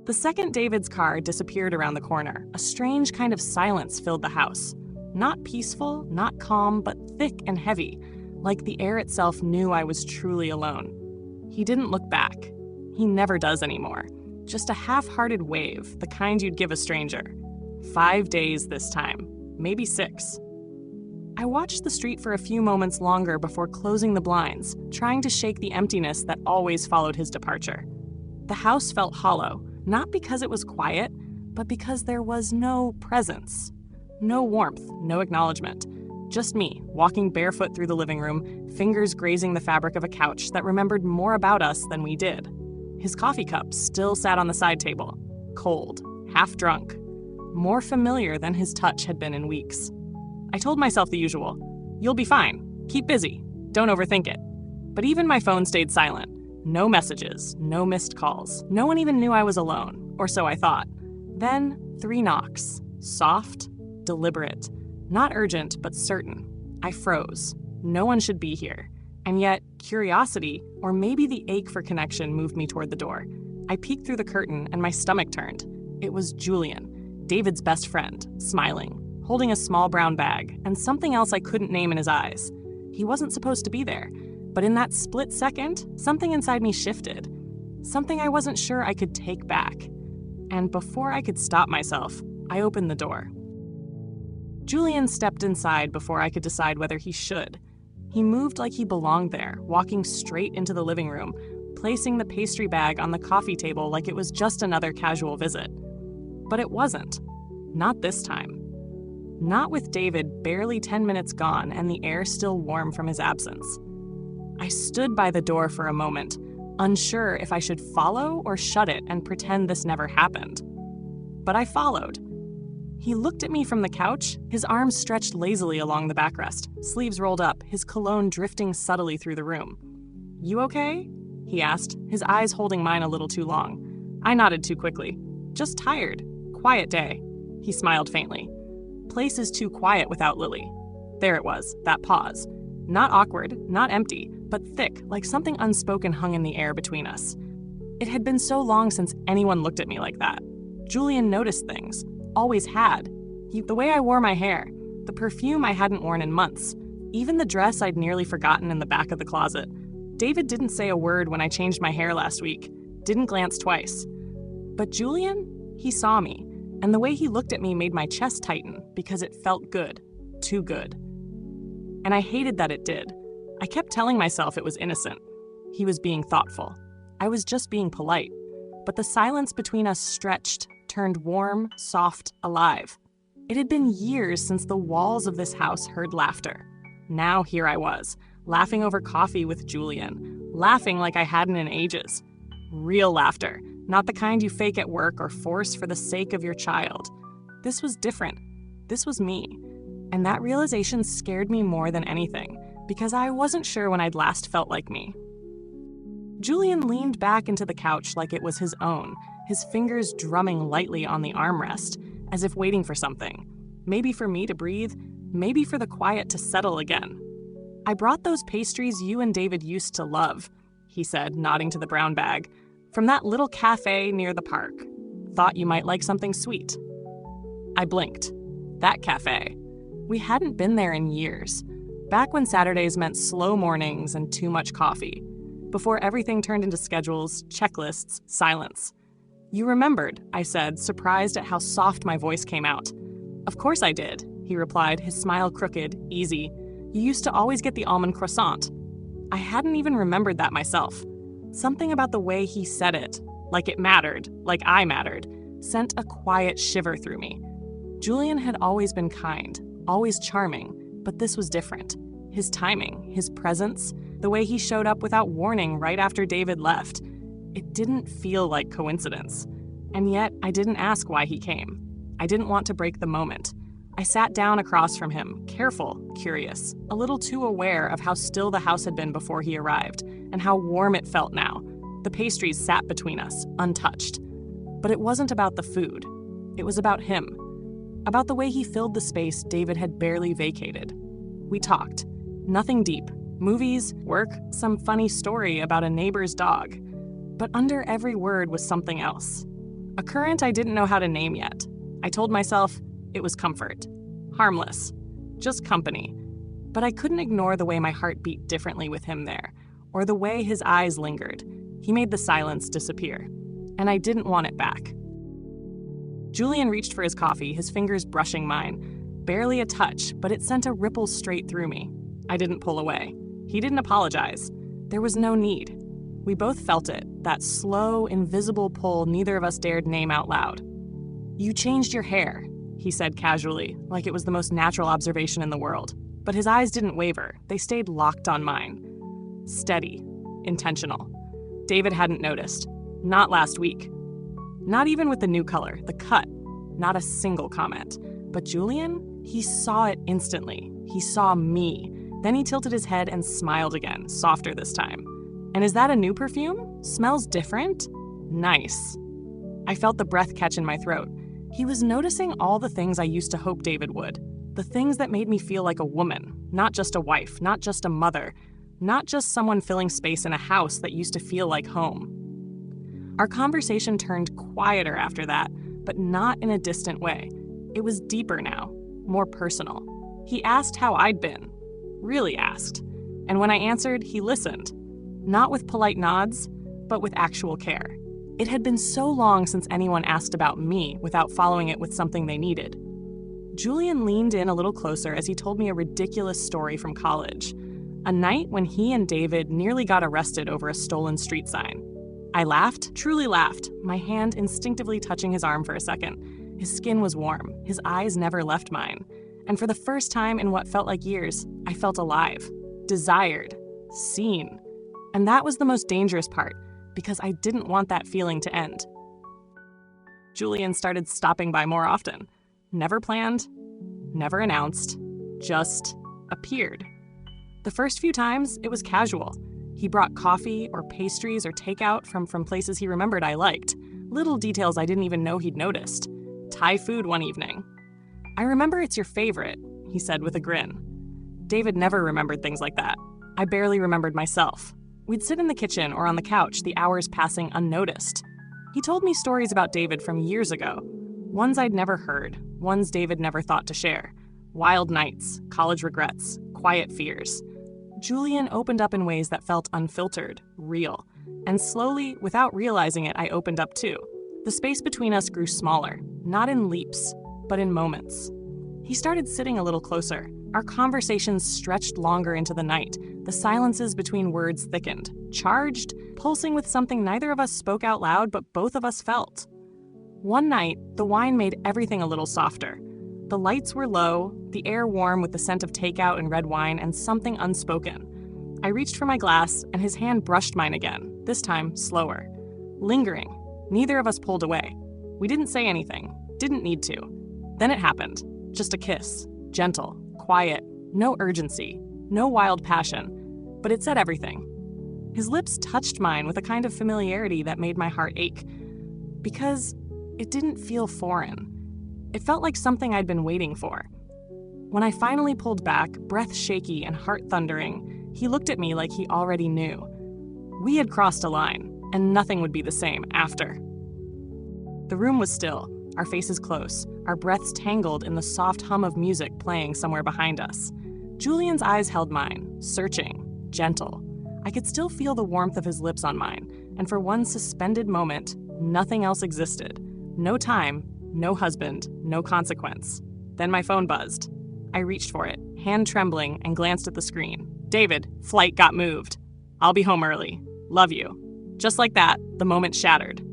The second David's car disappeared around the corner, a strange kind of silence filled the house. Not peaceful, not calm, but thick and heavy, like the air itself knew I was truly alone. He didn't look back. He never does anymore. Just a half-hearted wave, the kind you'd give a stranger. 5 days this time, maybe 6. I watched the street for a few moments longer before closing the blinds, trying to shake the emptiness that always followed his departure. The house felt hollow, not because it was quiet, but because there was no presence. No warmth, no acknowledgement. Just me, walking barefoot through the living room, fingers grazing the fabric of a couch that remembered more about us than we did. His coffee cup still sat on the side table, cold, half drunk, more familiar than his touch had been in weeks. I told myself the usual, "You'll be fine, keep busy, don't overthink it." But even my phone stayed silent. No messages, no missed calls. No one even knew I was alone, or so I thought. Then 3 knocks, soft, deliberate, not urgent, but certain. I froze. No one should be here. And yet, curiosity, or maybe the ache for connection, moved me toward the door. I peeked through the curtain and my stomach turned. It was Julian, David's best friend, smiling, holding a small brown bag, and something else I couldn't name in his eyes. He wasn't supposed to be there, but in that split second, something inside me shifted. Something I wasn't sure I could take back. And before I could stop myself, I opened the door. Julian stepped inside before I could decide whether he should. He moved like he belonged there, walking straight into the living room, placing the pastry bag on the coffee table like it was just another casual visit. But it wasn't. Not this time. Not with David barely 10 minutes gone and the air still warm from his absence. I stood by the door for a moment, unsure if I should follow or shut it and pretend this never happened. But I followed. He looked at me from the couch, his arms stretched lazily along the backrest, sleeves rolled up, his cologne drifting subtly through the room. "You okay?" he asked, his eyes holding mine a little too long. I nodded too quickly. "Just tired. Quiet day." He smiled faintly. "Place is too quiet without Lily." There it was, that pause. Not awkward, not empty, but thick, like something unspoken hung in the air between us. It had been so long since anyone looked at me like that. Julian noticed things. Always had. The way I wore my hair, the perfume I hadn't worn in months, even the dress I'd nearly forgotten in the back of the closet. David didn't say a word when I changed my hair last week, didn't glance twice. But Julian, he saw me, and the way he looked at me made my chest tighten because it felt good, too good. And I hated that it did. I kept telling myself it was innocent. He was being thoughtful. I was just being polite. But the silence between us stretched, turned warm, soft, alive. It had been years since the walls of this house heard laughter. Now here I was, laughing over coffee with Julian, laughing like I hadn't in ages. Real laughter, not the kind you fake at work or force for the sake of your child. This was different. This was me. And that realization scared me more than anything, because I wasn't sure when I'd last felt like me. Julian leaned back into the couch like it was his own, his fingers drumming lightly on the armrest, as if waiting for something. Maybe for me to breathe, maybe for the quiet to settle again. "I brought those pastries you and David used to love," he said, nodding to the brown bag, "from that little cafe near the park. Thought you might like something sweet." I blinked. That cafe. We hadn't been there in years. Back when Saturdays meant slow mornings and too much coffee. Before everything turned into schedules, checklists, silence. "You remembered," I said, surprised at how soft my voice came out. "Of course I did," he replied, his smile crooked, easy. "You used to always get the almond croissant." I hadn't even remembered that myself. Something about the way he said it, like it mattered, like I mattered, sent a quiet shiver through me. Julian had always been kind, always charming, but this was different. His timing, his presence, the way he showed up without warning right after David left. It didn't feel like coincidence. And yet, I didn't ask why he came. I didn't want to break the moment. I sat down across from him, careful, curious, a little too aware of how still the house had been before he arrived, and how warm it felt now. The pastries sat between us, untouched. But it wasn't about the food. It was about him. About the way he filled the space David had barely vacated. We talked. Nothing deep. Movies, work, some funny story about a neighbor's dog. But under every word was something else. A current I didn't know how to name yet. I told myself it was comfort. Harmless. Just company. But I couldn't ignore the way my heart beat differently with him there, or the way his eyes lingered. He made the silence disappear. And I didn't want it back. Julian reached for his coffee, his fingers brushing mine. Barely a touch, but it sent a ripple straight through me. I didn't pull away. He didn't apologize. There was no need. We both felt it, that slow, invisible pull neither of us dared name out loud. "You changed your hair," he said casually, like it was the most natural observation in the world. But his eyes didn't waver. They stayed locked on mine. Steady. Intentional. David hadn't noticed. Not last week. Not even with the new color, the cut. Not a single comment. But Julian, he saw it instantly. He saw me. Then he tilted his head and smiled again, softer this time. "And is that a new perfume? Smells different? Nice." I felt the breath catch in my throat. He was noticing all the things I used to hope David would. The things that made me feel like a woman, not just a wife, not just a mother, not just someone filling space in a house that used to feel like home. Our conversation turned quieter after that, but not in a distant way. It was deeper now, more personal. He asked how I'd been. Really asked. And when I answered, he listened. Not with polite nods, but with actual care. It had been so long since anyone asked about me without following it with something they needed. Julian leaned in a little closer as he told me a ridiculous story from college. A night when he and David nearly got arrested over a stolen street sign. I laughed, truly laughed, my hand instinctively touching his arm for a second. His skin was warm, his eyes never left mine. And for the first time in what felt like years, I felt alive, desired, seen. And that was the most dangerous part, because I didn't want that feeling to end. Julian started stopping by more often. Never planned, never announced, just appeared. The first few times, it was casual. He brought coffee or pastries or takeout from places he remembered I liked. Little details I didn't even know he'd noticed. Thai food one evening. "I remember it's your favorite," he said with a grin. David never remembered things like that. I barely remembered myself. We'd sit in the kitchen or on the couch, the hours passing unnoticed. He told me stories about David from years ago. Ones I'd never heard, ones David never thought to share. Wild nights, college regrets, quiet fears. Julian opened up in ways that felt unfiltered, real. And slowly, without realizing it, I opened up too. The space between us grew smaller, not in leaps, but in moments. He started sitting a little closer. Our conversations stretched longer into the night. The silences between words thickened, charged, pulsing with something neither of us spoke out loud, but both of us felt. One night, the wine made everything a little softer. The lights were low, the air warm with the scent of takeout and red wine, and something unspoken. I reached for my glass, and his hand brushed mine again, this time slower. Lingering. Neither of us pulled away. We didn't say anything. Didn't need to. Then it happened. Just a kiss. Gentle. Quiet. No urgency. No wild passion. But it said everything. His lips touched mine with a kind of familiarity that made my heart ache. Because it didn't feel foreign. It felt like something I'd been waiting for. When I finally pulled back, breath shaky and heart thundering, he looked at me like he already knew. We had crossed a line, and nothing would be the same after. The room was still, our faces close, our breaths tangled in the soft hum of music playing somewhere behind us. Julian's eyes held mine, searching, gentle. I could still feel the warmth of his lips on mine, and for one suspended moment, nothing else existed. No time, no husband, no consequence. Then my phone buzzed. I reached for it, hand trembling, and glanced at the screen. "David, flight got moved. I'll be home early. Love you." Just like that, the moment shattered.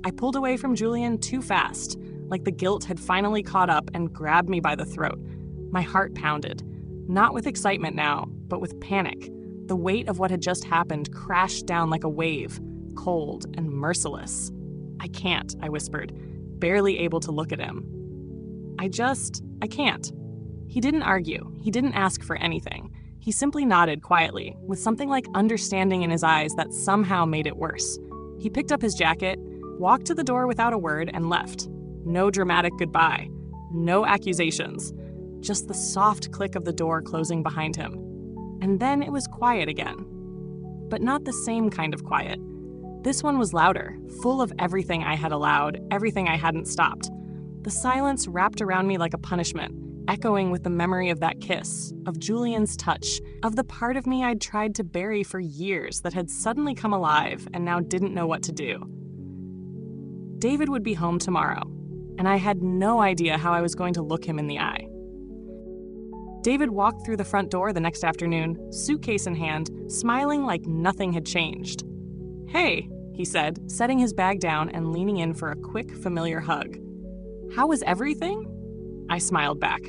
I pulled away from Julian too fast, like the guilt had finally caught up and grabbed me by the throat. My heart pounded. Not with excitement now, but with panic. The weight of what had just happened crashed down like a wave, cold and merciless. "I can't," I whispered, barely able to look at him. I can't. He didn't argue. He didn't ask for anything. He simply nodded quietly, with something like understanding in his eyes that somehow made it worse. He picked up his jacket, walked to the door without a word, and left. No dramatic goodbye. No accusations. Just the soft click of the door closing behind him. And then it was quiet again. But not the same kind of quiet. This one was louder, full of everything I had allowed, everything I hadn't stopped. The silence wrapped around me like a punishment, echoing with the memory of that kiss, of Julian's touch, of the part of me I'd tried to bury for years that had suddenly come alive and now didn't know what to do. David would be home tomorrow, and I had no idea how I was going to look him in the eye. David walked through the front door the next afternoon, suitcase in hand, smiling like nothing had changed. "Hey," he said, setting his bag down and leaning in for a quick, familiar hug. "How was everything?" I smiled back.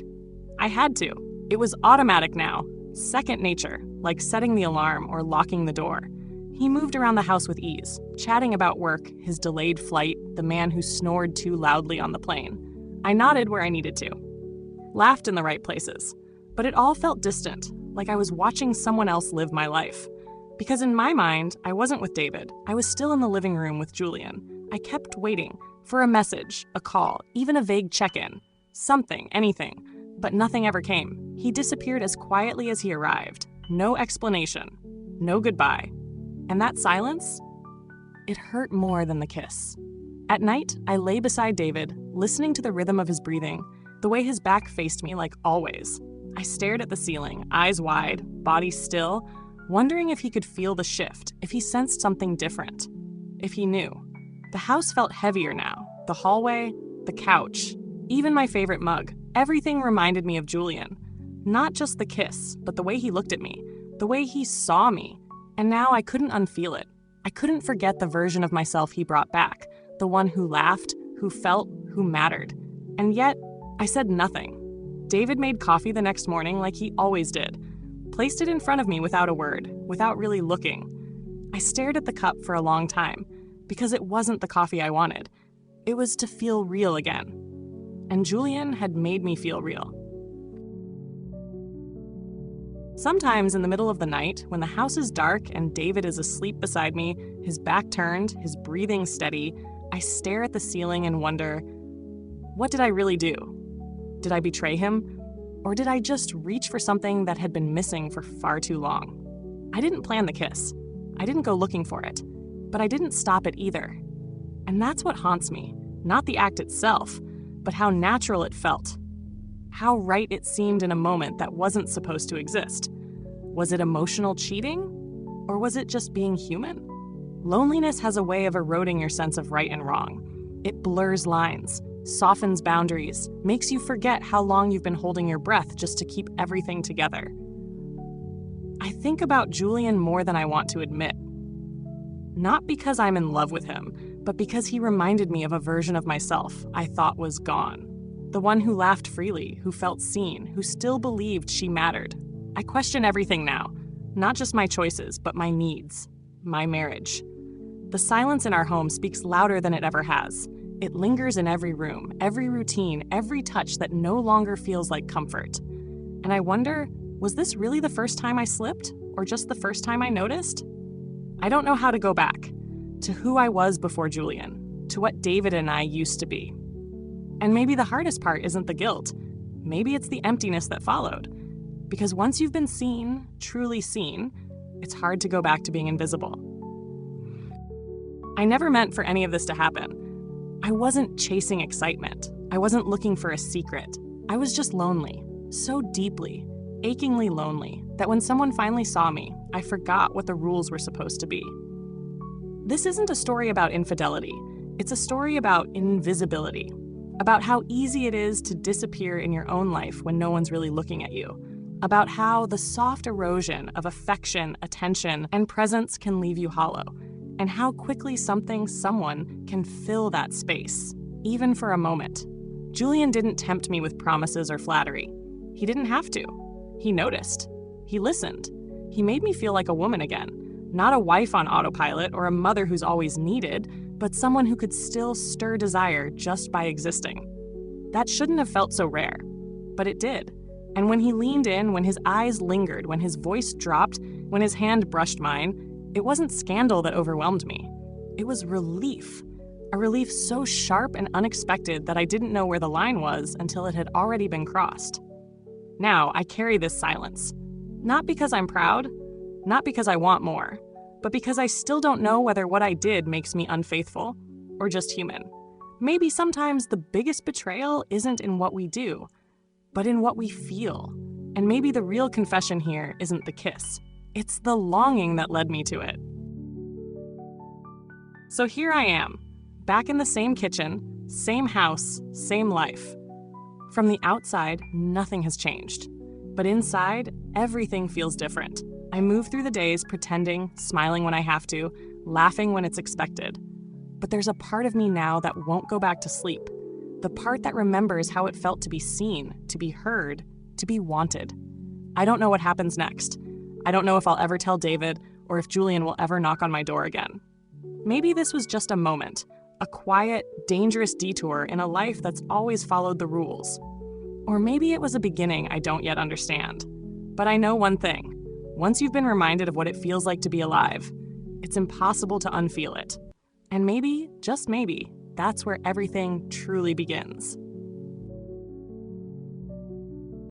I had to. It was automatic now, second nature, like setting the alarm or locking the door. He moved around the house with ease, chatting about work, his delayed flight, the man who snored too loudly on the plane. I nodded where I needed to, laughed in the right places, but it all felt distant, like I was watching someone else live my life. Because in my mind, I wasn't with David. I was still in the living room with Julian. I kept waiting for a message, a call, even a vague check-in. Something, anything. But nothing ever came. He disappeared as quietly as he arrived. No explanation. No goodbye. And that silence? It hurt more than the kiss. At night, I lay beside David, listening to the rhythm of his breathing, the way his back faced me like always. I stared at the ceiling, eyes wide, body still, wondering if he could feel the shift, if he sensed something different, if he knew. The house felt heavier now. The hallway, the couch, even my favorite mug. Everything reminded me of Julian. Not just the kiss, but the way he looked at me, the way he saw me. And now I couldn't unfeel it. I couldn't forget the version of myself he brought back, the one who laughed, who felt, who mattered. And yet, I said nothing. David made coffee the next morning like he always did, placed it in front of me without a word, without really looking. I stared at the cup for a long time, because it wasn't the coffee I wanted. It was to feel real again. And Julian had made me feel real. Sometimes in the middle of the night, when the house is dark and David is asleep beside me, his back turned, his breathing steady, I stare at the ceiling and wonder, what did I really do? Did I betray him? Or did I just reach for something that had been missing for far too long? I didn't plan the kiss. I didn't go looking for it. But I didn't stop it either. And that's what haunts me, not the act itself, but how natural it felt. How right it seemed in a moment that wasn't supposed to exist. Was it emotional cheating? Or was it just being human? Loneliness has a way of eroding your sense of right and wrong. It blurs lines, softens boundaries, makes you forget how long you've been holding your breath just to keep everything together. I think about Julian more than I want to admit. Not because I'm in love with him, but because he reminded me of a version of myself I thought was gone. The one who laughed freely, who felt seen, who still believed she mattered. I question everything now, not just my choices, but my needs, my marriage. The silence in our home speaks louder than it ever has. It lingers in every room, every routine, every touch that no longer feels like comfort. And I wonder, was this really the first time I slipped, or just the first time I noticed? I don't know how to go back to who I was before Julian, to what David and I used to be. And maybe the hardest part isn't the guilt. Maybe it's the emptiness that followed. Because once you've been seen, truly seen, it's hard to go back to being invisible. I never meant for any of this to happen. I wasn't chasing excitement. I wasn't looking for a secret. I was just lonely, so deeply, achingly lonely, that when someone finally saw me, I forgot what the rules were supposed to be. This isn't a story about infidelity. It's a story about invisibility. About how easy it is to disappear in your own life when no one's really looking at you. About how the soft erosion of affection, attention, and presence can leave you hollow. And how quickly someone can fill that space, even for a moment. Julian didn't tempt me with promises or flattery. He didn't have to. He noticed. He listened. He made me feel like a woman again. Not a wife on autopilot or a mother who's always needed, but someone who could still stir desire just by existing. That shouldn't have felt so rare, but it did. And when he leaned in, when his eyes lingered, when his voice dropped, when his hand brushed mine, it wasn't scandal that overwhelmed me. It was relief. A relief so sharp and unexpected that I didn't know where the line was until it had already been crossed. Now I carry this silence. Not because I'm proud, not because I want more, but because I still don't know whether what I did makes me unfaithful or just human. Maybe sometimes the biggest betrayal isn't in what we do, but in what we feel. And maybe the real confession here isn't the kiss. It's the longing that led me to it. So here I am, back in the same kitchen, same house, same life. From the outside, nothing has changed. But inside, everything feels different. I move through the days pretending, smiling when I have to, laughing when it's expected. But there's a part of me now that won't go back to sleep. The part that remembers how it felt to be seen, to be heard, to be wanted. I don't know what happens next. I don't know if I'll ever tell David or if Julian will ever knock on my door again. Maybe this was just a moment, a quiet, dangerous detour in a life that's always followed the rules. Or maybe it was a beginning I don't yet understand. But I know one thing. Once you've been reminded of what it feels like to be alive, it's impossible to unfeel it. And maybe, just maybe, that's where everything truly begins.